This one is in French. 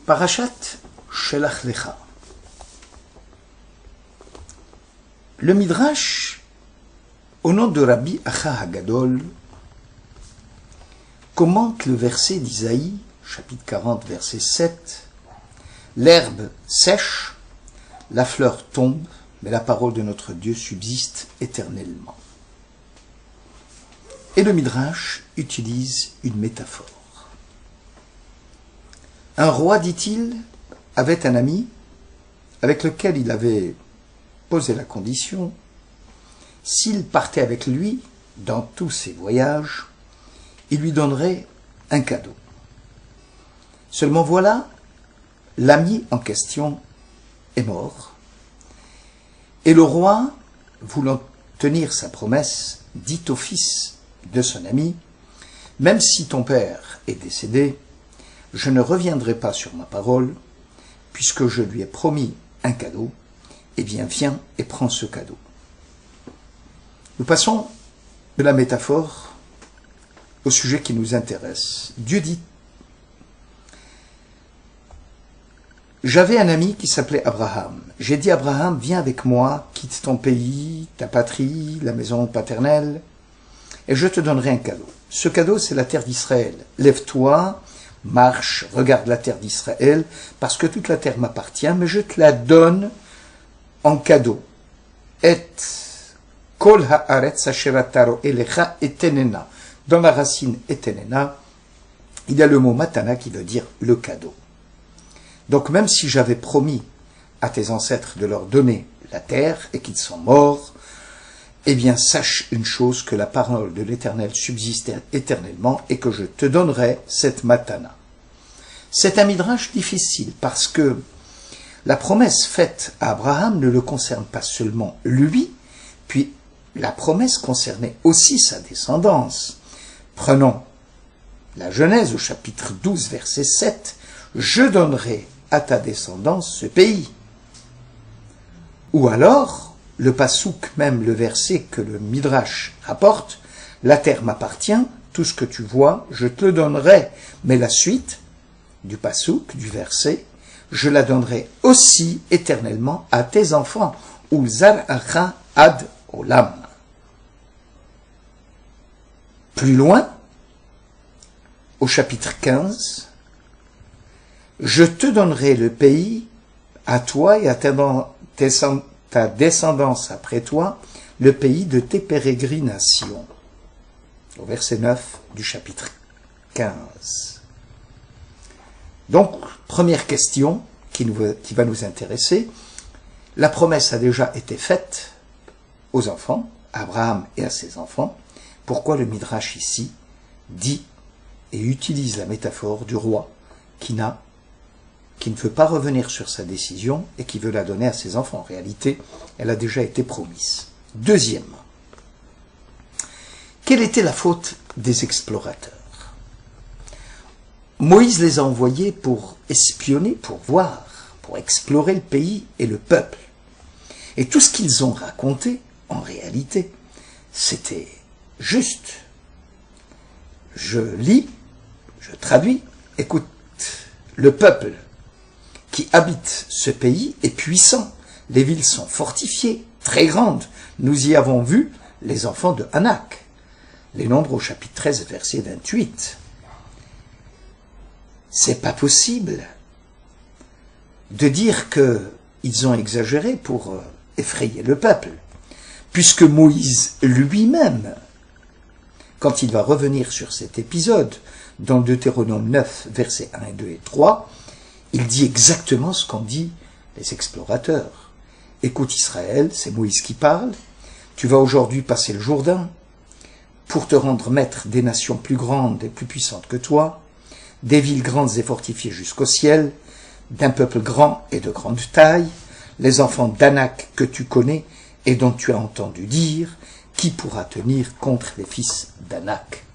Parashat Shelach Lecha. Le Midrash, au nom de Rabbi Acha Hagadol, commente le verset d'Isaïe, chapitre 40, verset 7. L'herbe sèche, la fleur tombe, mais la parole de notre Dieu subsiste éternellement. Et le Midrash utilise une métaphore. Un roi, dit-il, avait un ami avec lequel il avait posé la condition, s'il partait avec lui dans tous ses voyages, il lui donnerait un cadeau. Seulement voilà, l'ami en question est mort, et le roi, voulant tenir sa promesse, dit au fils de son ami, « Même si ton père est décédé, je ne reviendrai pas sur ma parole, puisque je lui ai promis un cadeau, eh bien viens et prends ce cadeau. » Nous passons de la métaphore au sujet qui nous intéresse. Dieu dit, j'avais un ami qui s'appelait Abraham. J'ai dit, Abraham, viens avec moi, quitte ton pays, ta patrie, la maison paternelle, et je te donnerai un cadeau. Ce cadeau, c'est la terre d'Israël. Lève-toi, marche, regarde la terre d'Israël, parce que toute la terre m'appartient, mais je te la donne en cadeau. Et kol haaretz asher ataro elecha etenena. Dans la racine etenena, il y a le mot matana qui veut dire le cadeau. Donc même si j'avais promis à tes ancêtres de leur donner la terre et qu'ils sont morts, eh bien sache une chose, que la parole de l'Éternel subsiste éternellement et que je te donnerai cette matana. C'est un midrash difficile parce que la promesse faite à Abraham ne le concerne pas seulement lui, puis la promesse concernait aussi sa descendance. Prenons la Genèse au chapitre 12, verset 7. « Je donnerai à ta descendance ce pays. » Ou alors, le pasouk, même le verset que le Midrash rapporte, « La terre m'appartient, tout ce que tu vois, je te le donnerai. » Mais la suite du pasouk, du verset, « Je la donnerai aussi éternellement à tes enfants. » Ou « Zar'acha ad olam. » Plus loin, au chapitre 15, « Je te donnerai le pays à toi et à ta descendance après toi, le pays de tes pérégrinations. » Au verset 9 du chapitre 15. Donc, première question qui va nous intéresser. La promesse a déjà été faite aux enfants, à Abraham et à ses enfants. Pourquoi le Midrash ici dit et utilise la métaphore du roi qui ne veut pas revenir sur sa décision et qui veut la donner à ses enfants? En réalité, elle a déjà été promise. Deuxièmement, quelle était la faute des explorateurs? Moïse les a envoyés pour espionner, pour voir, pour explorer le pays et le peuple. Et tout ce qu'ils ont raconté, en réalité, c'était juste. Je lis, je traduis, écoute, le peuple qui habite ce pays est puissant. Les villes sont fortifiées, très grandes. Nous y avons vu les enfants de Anak. Les Nombres au chapitre 13, verset 28. C'est pas possible de dire qu'ils ont exagéré pour effrayer le peuple, puisque Moïse lui-même, quand il va revenir sur cet épisode, dans Deutéronome 9, versets 1, 2 et 3, il dit exactement ce qu'ont dit les explorateurs. « Écoute Israël, c'est Moïse qui parle, tu vas aujourd'hui passer le Jourdain pour te rendre maître des nations plus grandes et plus puissantes que toi, des villes grandes et fortifiées jusqu'au ciel, d'un peuple grand et de grande taille, les enfants d'Anak que tu connais et dont tu as entendu dire, qui pourra tenir contre les fils d'Anak ?»